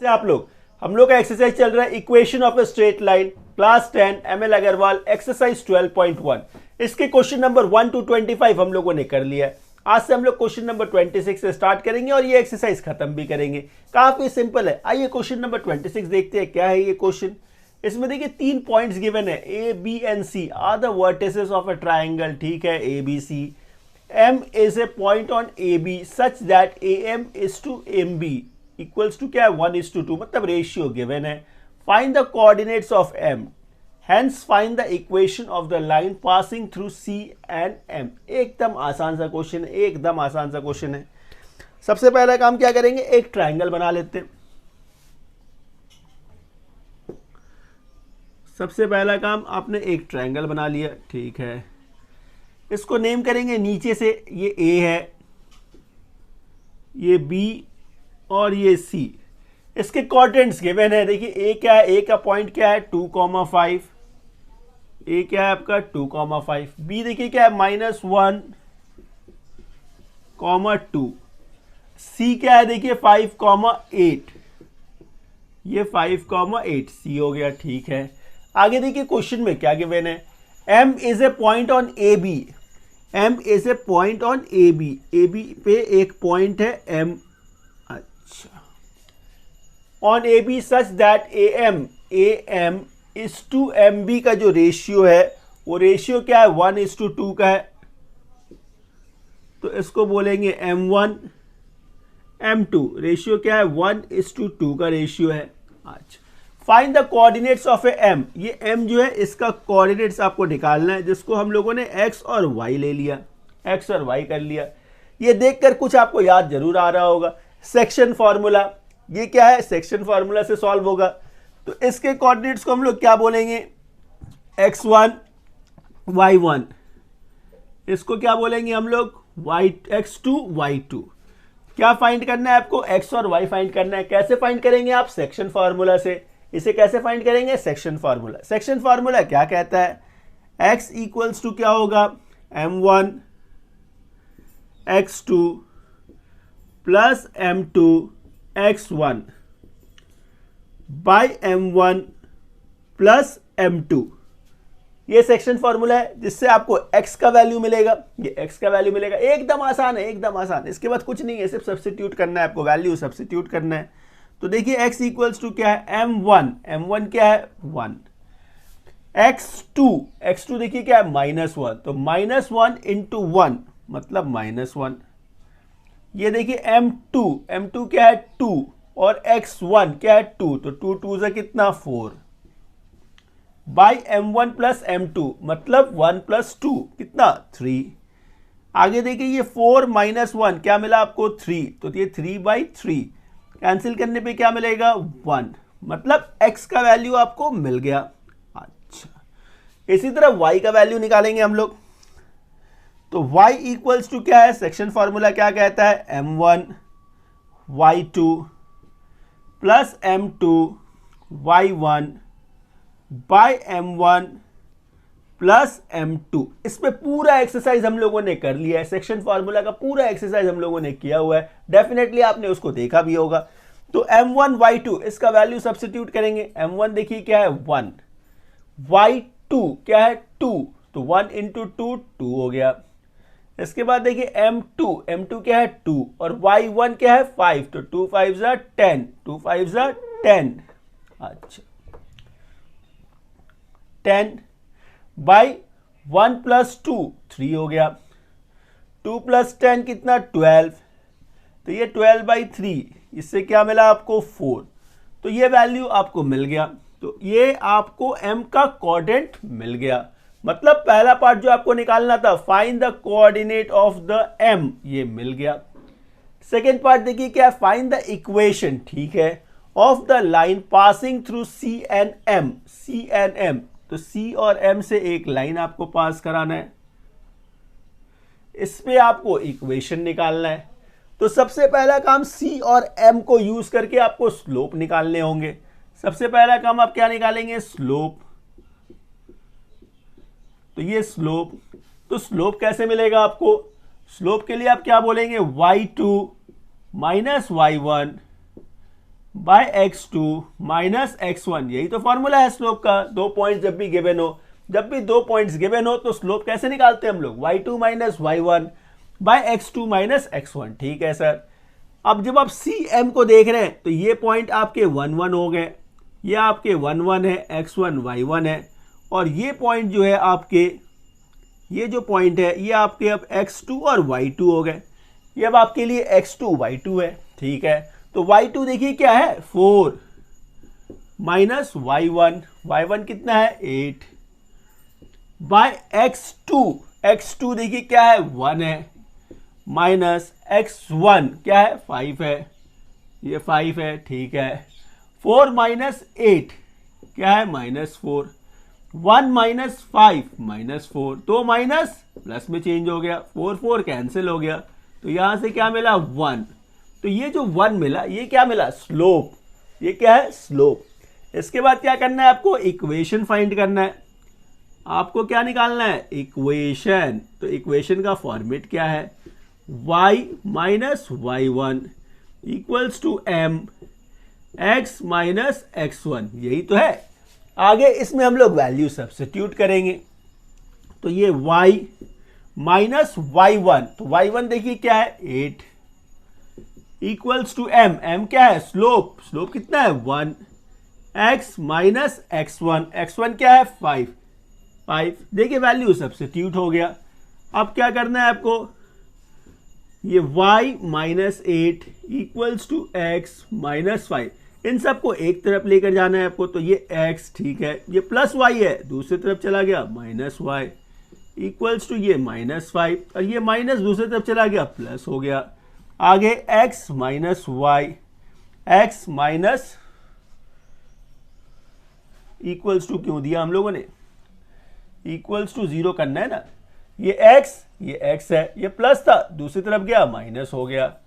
से आप लोग हम लोग का एक्सरसाइज चल रहा है equation of a straight line class 10 ML Agarwal exercise 12.1। इसके क्वेश्चन नंबर 1 to 25 हम लोगों ने कर लिया है। आज से हम लोग क्वेश्चन नंबर 26 से स्टार्ट करेंगे और ये एक्सरसाइज खत्म भी करेंगे। काफी सिंपल है। आइए क्वेश्चन नंबर 26 देखते हैं क्या है ये क्वेश्चन। इसमें देखिए 3 पॉइंट्स गिवन है, A B and C are the vertices of a triangle. ठीक है, A B C. M is a point on AB such that AM is to MB equals to क्या है 1:2, मतलब रेशियो गिवन है। Find the coordinates of M, hence find the equation of the line passing through C and M। एकदम आसान सा question है, एकदम आसान सा क्वेश्चन है। सबसे पहला काम क्या करेंगे, एक ट्राइंगल बना लेते हैं। सबसे पहला काम आपने एक ट्राइंगल बना लिया, ठीक है। इसको नेम करेंगे नीचे से, ये ए है, ये बी और ये सी। इसके कोऑर्डिनेट्स गिवन है। देखिए ए क्या है, ए का पॉइंट क्या है 2,5। ए क्या है आपका 2,5। बी देखिए क्या है -1,2। सी क्या है देखिए 5,8। ये 5,8 सी हो गया, ठीक है। आगे देखिए क्वेश्चन में क्या गिवन है, M is a point on A B. M is a point on A B. A B पे एक पॉइंट है M। अच्छा, on A B such that A M is to M B का जो ratio है वो ratio क्या है 1:2 का है। तो इसको बोलेंगे M1 M2। रेशियो क्या है 1:2 का रेशियो है। अच्छा, find the coordinates of A M. ये एम जो है इसका कोऑर्डिनेट्स आपको निकालना है, जिसको हम लोगों ने एक्स और वाई ले लिया, एक्स और वाई कर लिया। ये देखकर कुछ आपको याद जरूर आ रहा होगा, सेक्शन फॉर्मूला। ये क्या है, सेक्शन फॉर्मूला से सॉल्व होगा। तो इसके कोऑर्डिनेट्स को हम लोग क्या बोलेंगे, x1 y1। इसको क्या बोलेंगे हम लोग x2 y2। क्या फाइंड करना है आपको, x और y फाइंड करना है। कैसे फाइंड करेंगे आप, सेक्शन फॉर्मूला से। इसे कैसे फाइंड करेंगे, सेक्शन फार्मूला। सेक्शन फार्मूला क्या कहता है, x इक्वल्स टू क्या होगा m1 x2 plus m2 x1 by m1 plus m2। ये सेक्शन फॉर्मूला है, जिससे आपको x का वैल्यू मिलेगा, ये x का वैल्यू मिलेगा। एकदम आसान है, एकदम आसान। इसके बाद कुछ नहीं है, सिर्फ सब्स्टिट्यूट करना है आपको, वैल्यू सब्स्टिट्यूट करना है। तो देखिए x इक्वल्स टू क्या है m1, m1 क्या है 1, x2 देखिए क्या है -1, तो -1 इंटू 1 मतलब -1। ये देखिए m2 क्या है 2 और x1 क्या है 2, तो 2 2 से कितना 4 बाई m1 प्लस m2 मतलब 1 + 2 कितना 3। आगे देखिए ये 4 - 1 क्या मिला आपको 3, तो ये 3/3 कैंसिल करने पे क्या मिलेगा 1, मतलब x का वैल्यू आपको मिल गया। अच्छा, इसी तरह y का वैल्यू निकालेंगे हम लोग। तो y इक्वल्स टू क्या है, सेक्शन फॉर्मूला क्या कहता है m1 y2 plus m2 y1 bye m1 plus m2। इसमें पूरा एक्सरसाइज हम लोगों ने कर लिया है, सेक्शन फॉर्मूला का पूरा एक्सरसाइज हम लोगों ने किया हुआ है। डेफिनेटली आपने उसको देखा भी होगा। तो m1 y2 इसका वैल्यू सब्स्टिट्यूट करेंगे। m1 देखिए क्या है 1, y2 क्या है 2, तो 1 इंटू 2 2 हो गया। इसके बाद देखिए m2 क्या है 2 और y1 क्या है 5, तो 2 5 = 10, 2 5 = 10। अच्छा, 10 बाई 1 + 2 3 हो गया, 2 + 10 कितना 12, तो ये 12/3। इससे क्या मिला आपको 4, तो ये वैल्यू आपको मिल गया। तो ये आपको m का कोऑर्डिनेट मिल गया। मतलब पहला पार्ट जो आपको निकालना था, find the coordinate of the m, ये मिल गया। सेकेंड पार्ट देखिए क्या, फाइंड द इक्वेशन, ठीक है, of the line passing through C and M। तो C और M से एक लाइन आपको पास कराना है, इस पे आपको इक्वेशन निकालना है। तो सबसे पहला काम C और M को यूज करके आपको स्लोप निकालने होंगे। सबसे पहला काम आप क्या निकालेंगे, स्लोप। तो ये स्लोप, तो स्लोप कैसे मिलेगा आपको, स्लोप के लिए आप क्या बोलेंगे y2 - y1 by x2 minus x1, यही तो फॉर्मूला है स्लोप का। 2 पॉइंट जब भी गिवन हो, जब भी 2 पॉइंट्स गिवन हो तो स्लोप कैसे निकालते हैं हम लोग, y2 minus y1 by x2 minus x1। ठीक है सर। अब जब आप CM को देख रहे हैं तो ये पॉइंट आपके 1 1 हो गए, ये आपके 1 1 है, x1 y1 है, और ये पॉइंट जो है आपके, ये जो पॉइंट है ये आपके अब x2 और y2 हो गए। ये अब आपके लिए x2 y2 है। ठीक है, तो y2 देखिए क्या है 4 माइनस y1 कितना है 8 बाय x2 देखिए क्या है 1 है, माइनस x1 क्या है 5 है, ये 5 है। ठीक है, 4 माइनस 8 क्या है -4, 1 माइनस 5 -4, तो माइनस प्लस में चेंज हो गया, 4 4 कैंसिल हो गया, तो यहां से क्या मिला 1। तो ये जो 1 मिला ये क्या मिला स्लोप, ये क्या है स्लोप। इसके बाद क्या करना है आपको, इक्वेशन फाइंड करना है। आपको क्या निकालना है इक्वेशन, तो इक्वेशन का फॉर्मेट क्या है, y minus y1 equals to m x minus x1, यही तो है। आगे इसमें हम लोग वैल्यू सब्स्टिट्यूट करेंगे, तो ये y माइनस y1, तो y1 देखिए क्या है 8 इक्वल्स टू m क्या है स्लोप कितना है 1, x माइनस x1 क्या है 5 देखिए वैल्यू सब्स्टिट्यूट हो गया। अब क्या करना है आपको, ये y minus 8 equals to x minus 5, इन सबको एक तरफ लेकर जाना है आपको, तो ये x ठीक है, ये प्लस y है, दूसरी तरफ चला गया माइनस y इक्वल्स टू ये -5, और ये माइनस दूसरी तरफ चला गया प्लस हो गया। आगे x minus y, x minus equals to क्यों दिया हम लोगों ने, इक्वल्स टू 0 करना है ना, ये x है, ये प्लस था दूसरी तरफ गया माइनस हो गया,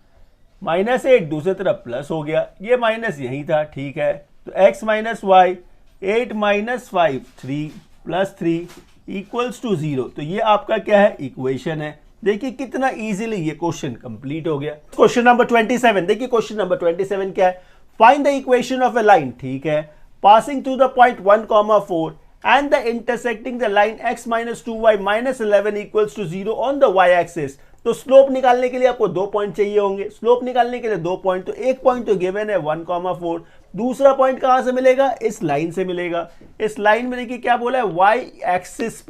-8 दूसरी तरफ प्लस हो गया, ये माइनस यही था। ठीक है, तो x minus Y 8 minus 5 3 plus 3 equals to 0, तो ये आपका क्या है इक्वेशन है। देखिए कितना इजीली ये क्वेश्चन कंप्लीट हो गया। क्वेश्चन नंबर 27, देखिए क्वेश्चन नंबर 27 क्या है, find the equation of A line, ठीक है, passing through the point 1,4 and the intersecting the line x minus 2y minus 11 equals to 0 on the y axis। तो slope निकालने के लिए आपको 2 पॉइंट चाहिए होंगे, स्लोप निकालने के लिए 2 पॉइंट, तो एक पॉइंट तो गिवन है 1,4, दूसरा पॉइंट कहां से मिलेगा, इस लाइन से मिलेगा। इस लाइन में देखिए क्या बोला है, y एक्सिस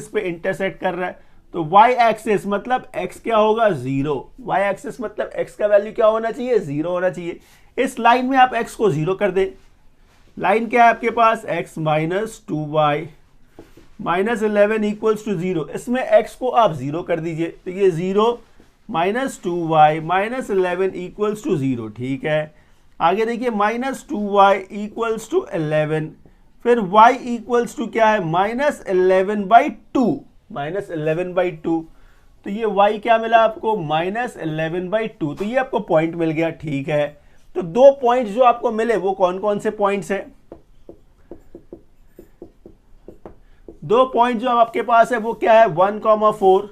पे इंटरसेक्ट कर रहा है, तो y एक्सिस मतलब x क्या होगा 0, y एक्सिस मतलब x का वैल्यू क्या होना चाहिए 0 होना चाहिए। इस लाइन में आप x को 0 कर दें, लाइन क्या है आपके पास x minus 2y minus 11 equals to 0, इसमें x को आप 0 कर दीजिए, तो ये 0 minus 2y minus 11 equals to 0। ठीक है, आगे देखिए माइनस 2y इक्वल्स टू 11, फिर y इक्वल्स टू क्या है -11/2, -11/2, तो ये y क्या मिला आपको -11/2, तो ये आपको पॉइंट मिल गया। ठीक है, तो 2 पॉइंट्स जो आपको मिले वो कौन कौन से पॉइंट्स हैं, 2 पॉइंट जो आपके पास है वो क्या है 1,4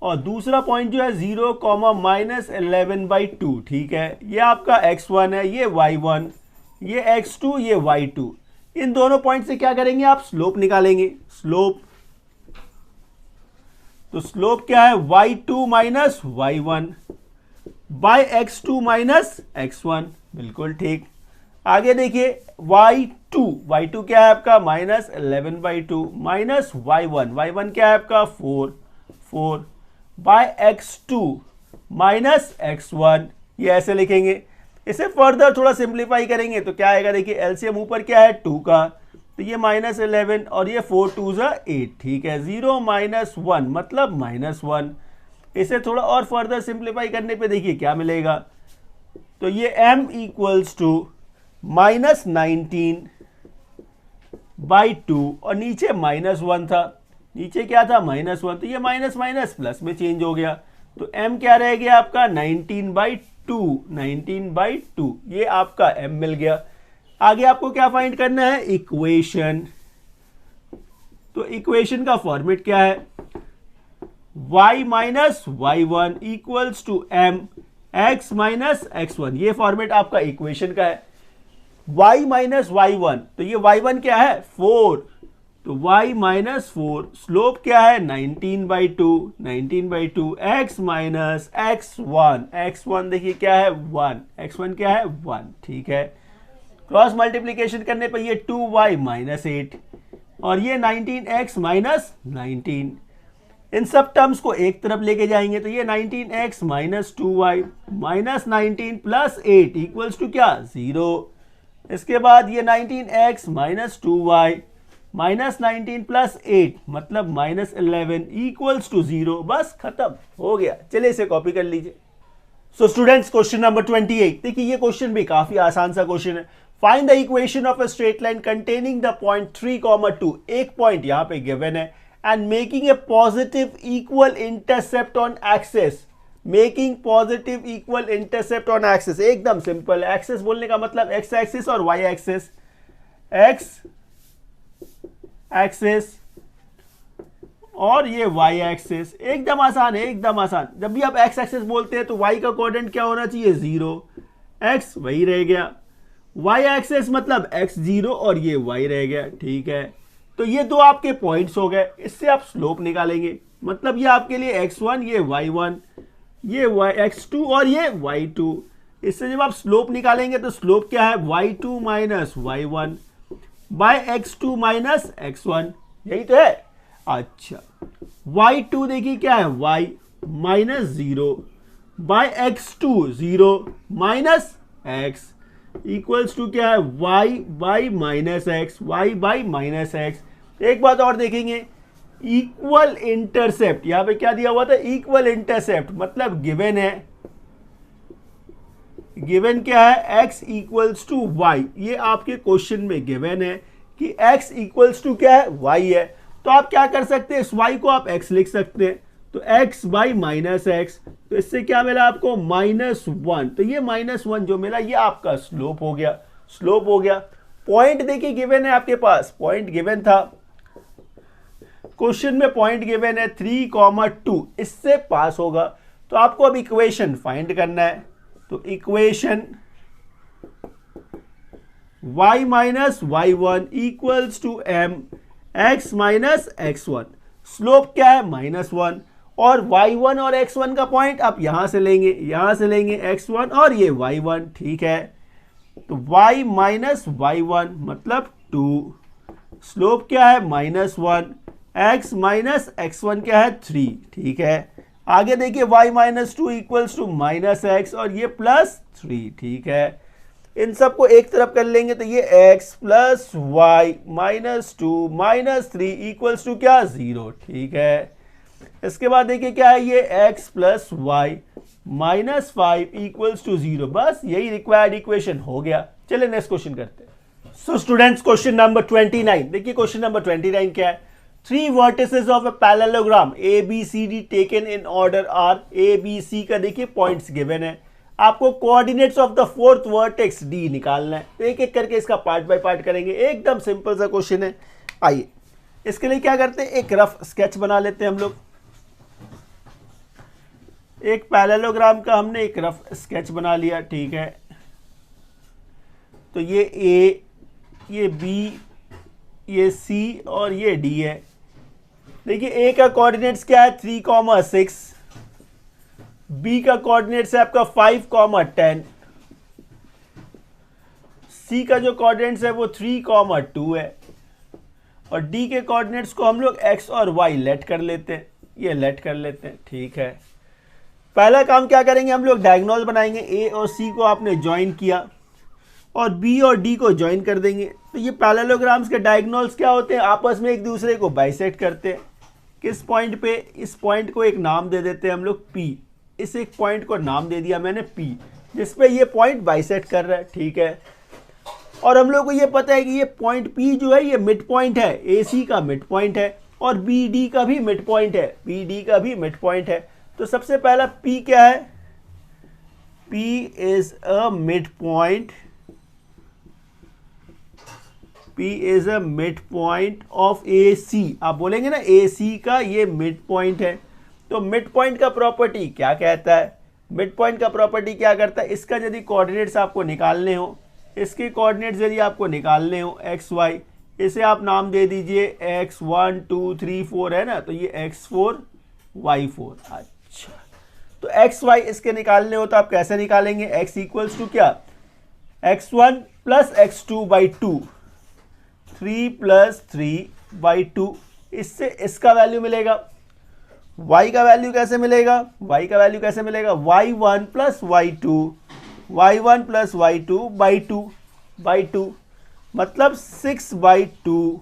और दूसरा पॉइंट जो है 0, -11/2। ठीक है, ये आपका x1 है, ये y1, ये x2, ये y2। इन दोनों पॉइंट से क्या करेंगे आप स्लोप निकालेंगे, स्लोप, तो स्लोप क्या है y2 minus y1 by x2 minus x1, बिल्कुल ठीक। आगे देखिए y2 क्या है आपका -11/2 माइनस y1 क्या है आपका 4 बाय x2 माइनस x1, ये ऐसे लिखेंगे। इसे फर्दर थोड़ा सिंप्लीफाई करेंगे तो क्या आएगा, देखिए एलसीएम ऊपर क्या है 2 का, तो ये -11 और ये 4 2 8। ठीक है, 0 माइनस 1 मतलब -1। इसे थोड़ा और फर्दर सिंप्लीफाई करने पे देखिए क्या मिलेगा, तो ये m इक्वल्स टू -19/2 और नीचे -1 था, नीचे क्या था -1, तो ये माइनस माइनस प्लस में चेंज हो गया, तो m क्या रह गया आपका 19/2, ये आपका m मिल गया। आगे आपको क्या फाइंड करना है इक्वेशन, तो इक्वेशन का फॉर्मेट क्या है y minus y1 equals to m x minus x1, ये फॉर्मेट आपका इक्वेशन का है। y माइनस y1, तो ये y1 क्या है 4, तो y माइनस 4, स्लोप क्या है 19/2, x माइनस x1 देखिए क्या है 1, x1 क्या है 1, ठीक है। क्रॉस मल्टीप्लीकेशन करने पर ये 2y माइनस 8 और ये 19x माइनस 19, इन सब टर्म्स को एक तरफ लेके जाएंगे तो ये 19x minus 2y minus 19 plus 8 equals to क्या 0। इसके बाद ये 19x minus 2y minus 19 plus 8 मतलब माइनस 11 इक्वल्स टू 0, बस खत्म हो गया। चलिए इसे कॉपी कर लीजिए। सो स्टूडेंट्स क्वेश्चन नंबर 28, देखिए ये क्वेश्चन भी काफी आसान सा क्वेश्चन है। Find the equation of a straight line containing the point 3,2, एक पॉइंट यहां पे गिवन है and making a positive equal intercept on axis, making positive equal intercept on axis, एकदम सिंपल। एक्सिस बोलने का मतलब एक्स एक्सिस और वाई एक्सिस, एक्स एक्सिस और ये वाई एक्सिस, एकदम आसान है, एकदम आसान। जब भी आप एक्स एक्सिस बोलते हैं तो वाई का कोऑर्डिनेट क्या होना चाहिए 0, एक्स वही रह गया, वाई एक्सिस मतलब एक्स 0 और ये वाई रह गया, ठीक है। तो ये दो आपके पॉइंट्स हो गए, इससे आप स्लोप निकालेंगे, मतलब ये आपके लिए x1 ये y1 ये x2 और ये y2। इससे जब आप स्लोप निकालेंगे तो स्लोप क्या है y2 minus y1 by x2 minus x1, यही तो है। अच्छा y2 देखिए क्या है y minus 0 by x2 0 minus x equals to क्या है y by minus X, y by minus X. एक बात और देखेंगे, इक्वल इंटरसेप्ट, यहां पे क्या दिया हुआ था इक्वल इंटरसेप्ट, मतलब गिवन है, गिवन क्या है x इक्वल्स टू y, ये आपके क्वेश्चन में गिवन है कि x इक्वल्स टू क्या है y है। तो आप क्या कर सकते हैं, इस y को आप x लिख सकते हैं, तो x बाई माइनस एक्स, तो इससे क्या मिला आपको -1, तो ये -1 जो मिला ये आपका स्लोप हो गया, स्लोप हो गया। पॉइंट देखिए गिवन है आपके पास, पॉइंट गिवन था क्वेश्चन में, पॉइंट गिवन है 3,2, इससे पास होगा। तो आपको अब इक्वेशन फाइंड करना है, तो equation y minus y1 equals to m x minus x1, slope क्या है -1 और y1 और x1 का पॉइंट आप यहां से लेंगे x1 और ये y1, ठीक है। तो y माइनस y1 मतलब 2, स्लोप क्या है -1, x माइनस x1 क्या है 3, ठीक है। आगे देखिए y minus 2 equals to minus X और ये प्लस 3, ठीक है। इन सबको एक तरफ कर लेंगे तो ये x plus Y minus 2 minus 3 equals to क्या 0, ठीक है। इसके बाद देखिए क्या है ये x plus Y minus 5 equals to 0, बस यही रिक्वायर्ड इक्वेशन हो गया। चलिए नेक्स्ट क्वेश्चन करते हैं। सो स्टूडेंट्स क्वेश्चन नंबर 29, देखिए क्वेश्चन नंबर 29 क्या है, 3 vertices of a parallelogram ABCD taken in order are, ABC का देखिए पॉइंट्स गिवन है, आपको coordinates of the fourth vertex D निकालना है। तो एक एक करके इसका पार्ट बाय पार्ट करेंगे, एकदम सिंपल सा क्वेश्चन है। आइए इसके लिए क्या करते हैं, एक रफ स्केच बना लेते हैं हम लोग। एक पैरेललोग्राम का हमने एक रफ स्केच बना लिया, ठीक है। तो ये A, ये B, ये C और ये D है। देखिए A का कोऑर्डिनेट्स क्या है 3,6, B का कोऑर्डिनेट्स है आपका 5,10, C का जो कोऑर्डिनेट्स है वो 3,2 है और D के कोऑर्डिनेट्स को हम लोग X और Y लेट कर लेते हैं, ये लेट कर लेते हैं, ठीक है। पहला काम क्या करेंगे, हम लोग डायगोनल बनाएंगे, A और C को आपने ज्वाइन किया और B और D को ज्वाइन कर देंगे। तो ये पैरेललोग्राम्स के डायगोनल्स क्या होते हैं, आपस में एक दूसरे को बाइसेक्ट करते हैं। किस पॉइंट पे, इस पॉइंट को एक नाम दे देते हैं हम लोग P, इस एक पॉइंट को नाम दे दिया मैंने P, जिस पे ये पॉइंट बाइसेक्ट कर रहा है, ठीक है। और हम लोग को ये पता है कि ये पॉइंट P जो है ये मिड पॉइंट है, AC का मिड पॉइंट है और BD का भी मिड पॉइंट है, BD का भी मिड पॉइंट है। तो सबसे पहला P क्या है, P is a mid point, P is a mid point of AC, आप बोलेंगे ना AC का ये मिड पॉइंट है। तो मिड पॉइंट का प्रॉपर्टी क्या कहता है, मिड पॉइंट का प्रॉपर्टी क्या करता है, इसका यदि कोऑर्डिनेट्स आपको निकालने हो, इसके कोऑर्डिनेट्स यदि आपको निकालने हो एक्स वाई, इसे आप नाम दे दीजिए x1 2 3 4 है ना, तो ये x4 y4। अच्छा, तो एक्स वाई इसके निकालने हो तो आप कैसे निकालेंगे, x इक्वल्स टू क्या, x1 plus x2 by 2, 3 plus 3 by 2, इससे इसका वैल्यू मिलेगा। y का वैल्यू कैसे मिलेगा, y का वैल्यू कैसे मिलेगा, y1 plus y2, y1 plus y2 by 2, मतलब 6/2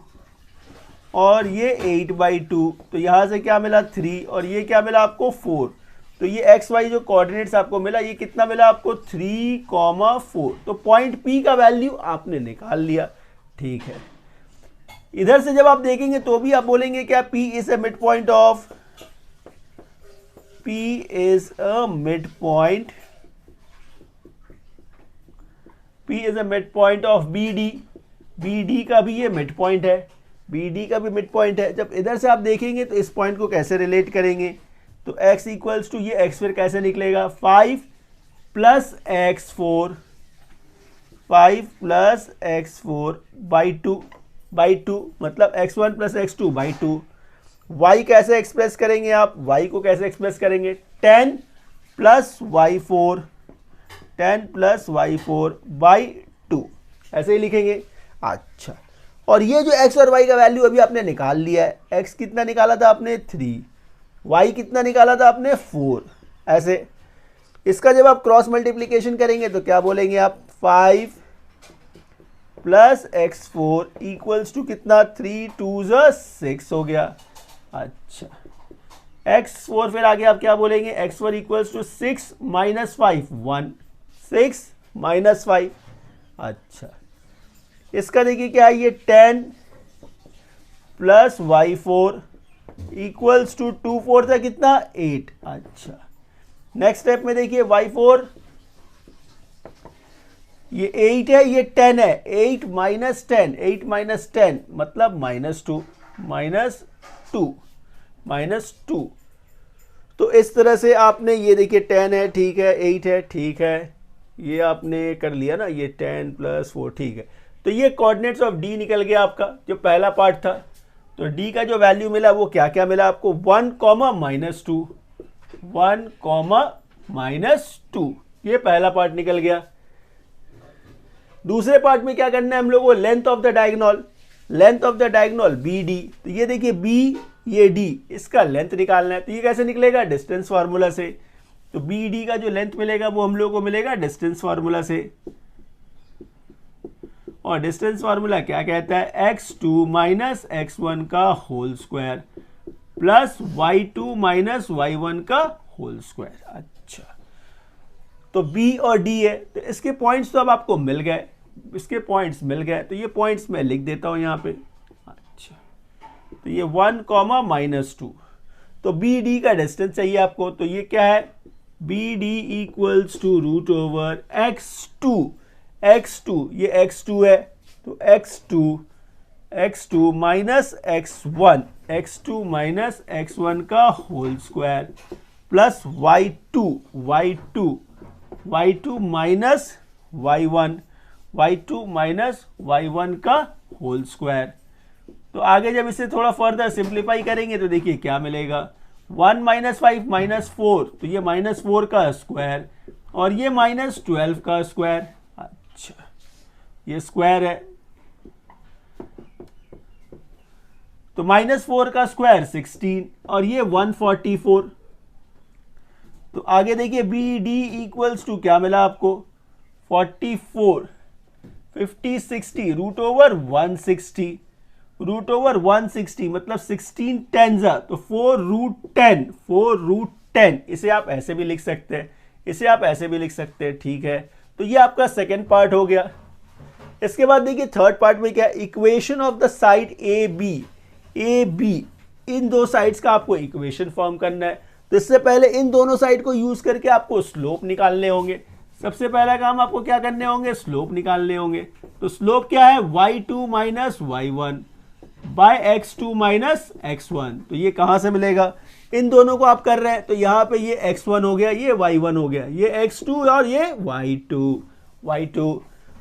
और ये 8/2, तो यहाँ से क्या मिला 3 और ये क्या मिला आपको 4। तो ये एक्स वाई जो कोऑर्डिनेट्स आपको मिला, ये कितना मिला आपको 3,4। तो पॉइंट P का वैल्यू आपने निकाल लिया। ठीक है, इधर से जब आप देखेंगे तो भी आप बोलेंगे क्या, P is a mid point of, P is a mid point, P is a mid point of BD, BD का भी ये मिड पॉइंट है, BD का भी मिड पॉइंट है। जब इधर से आप देखेंगे तो इस पॉइंट को कैसे रिलेट करेंगे, तो x इक्वल्स टू, ये x फिर कैसे निकलेगा 5 plus x4, 5 plus x4 by 2, मतलब x1 plus x2 by 2। y कैसे एक्सप्रेस करेंगे आप, y को कैसे एक्सप्रेस करेंगे 10 plus y4, 10 plus y4 by 2, ऐसे ही लिखेंगे। अच्छा, और ये जो x और y का वैल्यू अभी आपने निकाल लिया है, x कितना निकाला था आपने 3, y कितना निकाला था आपने 4, ऐसे। इसका जब आप क्रॉस मल्टीप्लीकेशन करेंगे तो क्या बोलेंगे आप, 5 प्लस x4 इक्वल्स टू कितना 3 2 6 हो गया। अच्छा, x4 फिर आगे आप क्या बोलेंगे, x4 equals to 6 minus 5 1, 6 minus 5। अच्छा, इसका देखिए क्या है, ये 10 प्लस y4 इक्वल्स टू 2 4 था कितना 8। अच्छा, नेक्स्ट स्टेप में देखिए y4, ये 8 है, ये 10 है, 8 माइनस 10, 8 माइनस 10 मतलब -2, -2। तो इस तरह से आपने ये देखिए 10 है, ठीक है, 8 है, ठीक है, ये आपने कर लिया ना, ये 10 प्लस 4, ठीक है। तो ये कोऑर्डिनेट्स ऑफ डी निकल गया आपका, जो पहला पार्ट था। तो डी का जो वैल्यू मिला वो क्या क्या मिला आपको, 1, -2, 1, -2, ये पहला पार्ट निकल गया। दूसरे पार्ट में क्या करना है हम लोग को, length of the diagonal, length of the diagonal BD। तो ये देखिए B, ये D, इसका लेंथ निकालना है। तो ये कैसे निकलेगा, डिस्टेंस फार्मूला से। तो BD का जो लेंथ मिलेगा वो हम लोग को मिलेगा डिस्टेंस फार्मूला से, और डिस्टेंस फार्मूला क्या कहता है, x2 माइनस x1 का whole square plus y2 minus y1 का होल स्क्वायर। अच्छा, तो B और D है, तो इसके पॉइंट्स तो अब आपको मिल गए, इसके पॉइंट्स मिल गए, तो ये पॉइंट्स मैं लिख देता हूं यहाँ पे। अच्छा, तो ये 1, -2, तो BD का डिस्टेंस चाहिए आपको। तो ये क्या है, BD equals to root over x2, ये x2 है, तो x2 minus x1, x2 minus x1 का whole square plus y2 minus y1 का होल स्क्वायर। तो आगे जब इसे थोड़ा फर्दर सिंप्लीफाई करेंगे तो देखिए क्या मिलेगा, 1 - 5 -4, तो ये -4 का स्क्वायर और ये -12 का स्क्वायर। अच्छा, ये स्क्वायर है, तो -4 का स्क्वायर 16 और ये 144। तो आगे देखिए BD इक्वल्स टू क्या मिला आपको, 44, 50 60 रूट ओवर 160, मतलब 16 10 तो 4√10, इसे आप ऐसे भी लिख सकते हैं, ठीक है। तो ये आपका सेकेंड पार्ट हो गया। इसके बाद देखिए थर्ड पार्ट में क्या है, equation of the side A B, इन दो साइड्स का आपको इक्वेशन फॉर्म करना है। तो इससे पहले इन दोनों साइड को यूज करके आपको स्लोप निकालने होंगे। सबसे पहला काम आपको क्या करने होंगे, स्लोप निकालने होंगे। तो स्लोप क्या है, y2 minus y1 by x2 minus x1। तो ये कहां से मिलेगा, इन दोनों को आप कर रहे हैं, तो यहाँ पे ये x1 हो गया, ये y1 हो गया, ये x2 और ये y2,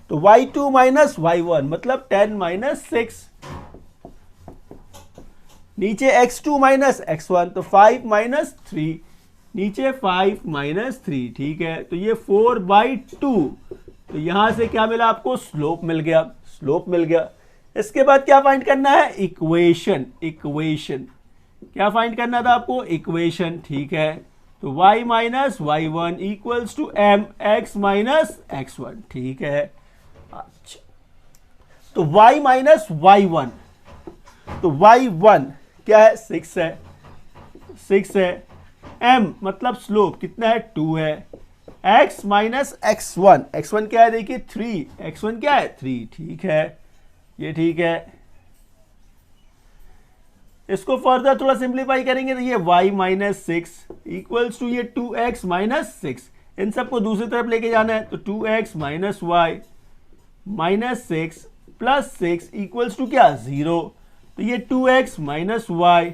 तो y2 माइनस y1 मतलब 10 माइनस 6, नीचे x2 माइनस x1 तो 5 माइनस 3, नीचे 5 माइनस 3, ठीक है। तो ये 4/2, तो यहां से क्या मिला आपको, स्लोप मिल गया। इसके बाद क्या फाइंड करना है, इक्वेशन क्या फाइंड करना था आपको, इक्वेशन, ठीक है। तो y minus y1 equals to m x minus x1, ठीक है। अच्छा, तो y माइनस y1, तो y1 क्या है, 6 है, m मतलब स्लोप कितना है, 2 है, x माइनस x1 क्या है, देखिए 3, x1 क्या है 3, ठीक है, ये ठीक है। इसको फर्दर थोड़ा सिंप्लीफाई करेंगे तो ये y माइनस 6 इक्वल्स टू ये 2x माइनस 6, इन सबको दूसरी तरफ लेके जाना है, तो 2x minus y minus 6 plus 6 equals to क्या, 0, तो ये 2x minus y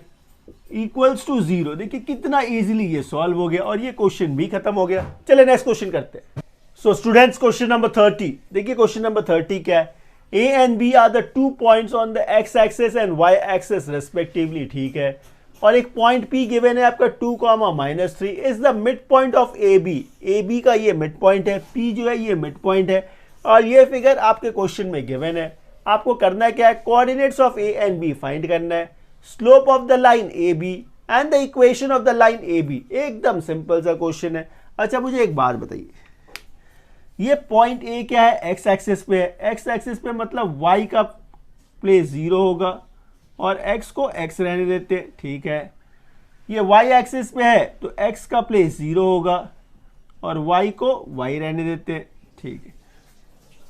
equals to 0। देखिए कितना इजीली ये सॉल्व हो गया और ये क्वेश्चन भी खत्म हो गया। चलिए नेक्स्ट क्वेश्चन करते हैं। सो स्टूडेंट्स, क्वेश्चन नंबर 30, देखिए क्वेश्चन नंबर 30 क्या है, A and B are the 2 points on the x axis and y axis respectively, ठीक है। और एक पॉइंट P गिवन है आपका 2, -3 is the mid point of AB का ये मिड पॉइंट है, P जो है ये मिड पॉइंट है, और ये फिगर आपके क्वेश्चन में गिवन है। आपको करना क्या है, coordinates of A and B find करना है, slope of the line AB and the equation of the line AB। एकदम सिंपल सा क्वेश्चन है। अच्छा मुझे एक बात बताइए, ये पॉइंट ए क्या है, एक्स एक्सिस पे है, एक्स एक्सिस पे मतलब y का प्लेस 0 होगा और x को x रहने देते, ठीक है। ये y एक्सिस पे है तो x का प्लेस 0 होगा और y को y रहने देते, ठीक है।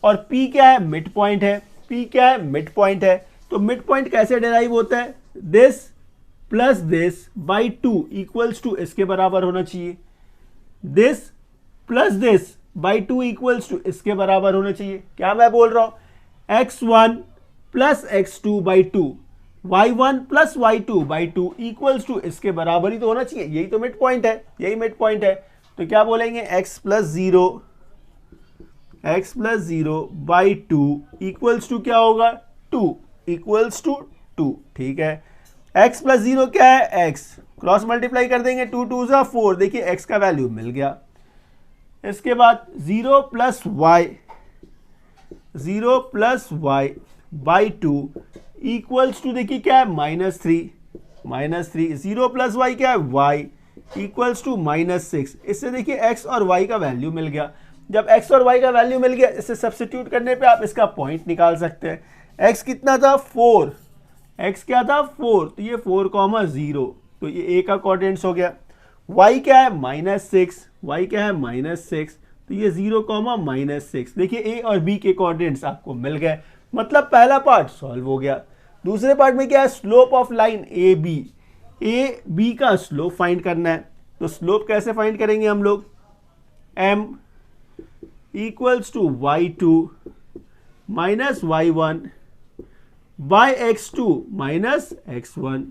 और p क्या है, मिड पॉइंट है, p क्या है, मिड पॉइंट है। तो मिड पॉइंट कैसे डिराइव होता है, this plus this by 2 equals to इसके बराबर होना चाहिए, this plus this by 2 equals to इसके बराबर होना चाहिए। क्या मैं बोल रहा हूं, x1 plus x2 by 2, y1 plus y2 by 2 equals to इसके बराबर ही तो होना चाहिए। यही तो मिड पॉइंट है, यही मिड पॉइंट है। तो क्या बोलेंगे, x plus 0 by 2 equals to क्या होगा, 2 इक्वल्स टू 2, ठीक है। x प्लस 0 क्या है, x क्रॉस मल्टीप्लाई कर देंगे, 2 2 ज़ा 4, देखिए x का वैल्यू मिल गया। इसके बाद 0 plus y by 2 equals to देखिए क्या है, -3, 0 प्लस y क्या है, y इक्वल्स टू -6। इससे देखिए x और y का वैल्यू मिल गया। जब x और y का वैल्यू मिल गया, इसे सब्स्टिट्यूट करने पे आप इसका पॉइंट निकाल सकते हैं। x कितना था, 4, x क्या था, 4, तो ये 4,0, तो ये a का कोऑर्डिनेट्स हो गया। y क्या है, -6, y क्या है, -6, तो ये 0,-6। देखिए a और b के कोऑर्डिनेट्स आपको मिल गए, मतलब पहला पार्ट सॉल्व हो गया। दूसरे पार्ट में क्या है, slope of line A B का स्लोप फाइंड करना है। तो स्लोप कैसे फाइंड करेंगे हम लोग, m equals to y2 minus y1 by x2 minus x1।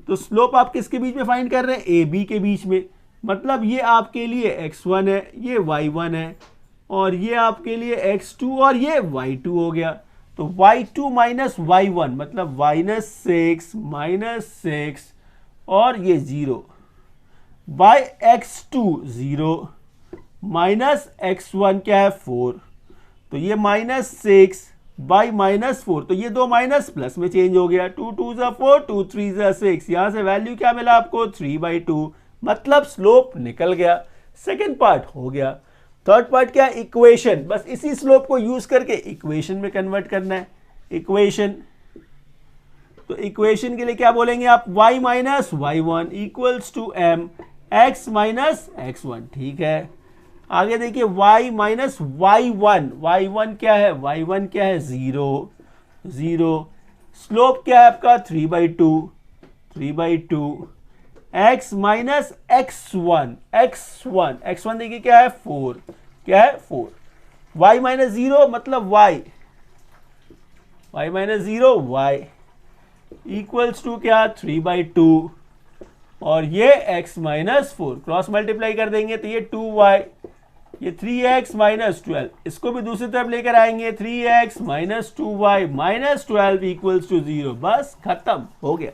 तो स्लोप आप किसके बीच में फाइंड कर रहे हैं, ए बी के बीच में, मतलब ये आपके लिए x1 है, ये y1 है, और ये आपके लिए x2 और ये y2 हो गया। तो y2 माइनस y1 मतलब -6 और ये 0 बाय x2 0 माइनस x1 क्या है, 4, तो ये -6 बाई -4, तो ये दो माइनस प्लस में चेंज हो गया, 2 2 ज़ा 4, 2 3 ज़ा 6, यहाँ से वैल्यू क्या मिला आपको, 3/2, मतलब स्लोप निकल गया। सेकेंड पार्ट हो गया। थर्ड पार्ट क्या, इक्वेशन, बस इसी स्लोप को यूज करके इक्वेशन में कन्वर्ट करना है। इक्वेशन, तो इक्वेशन के लिए क्या बोलेंगे आप, y minus y1 equals to m x minus x1, ठीक है। आगे देखिए y माइनस y1 क्या है, y1 क्या है, 0, स्लोप क्या है आपका 3/2, x माइनस x1 देखिए क्या है, 4, क्या है 4, y माइनस 0 मतलब y minus 0 y equals to क्या, 3/2 और ये x माइनस 4, क्रॉस मल्टीप्लाई कर देंगे तो ये 2y, ये 3x माइनस 12, इसको भी दूसरी तरफ लेकर आएंगे, 3x minus 2y minus 12 equals to 0। बस खत्म हो गया।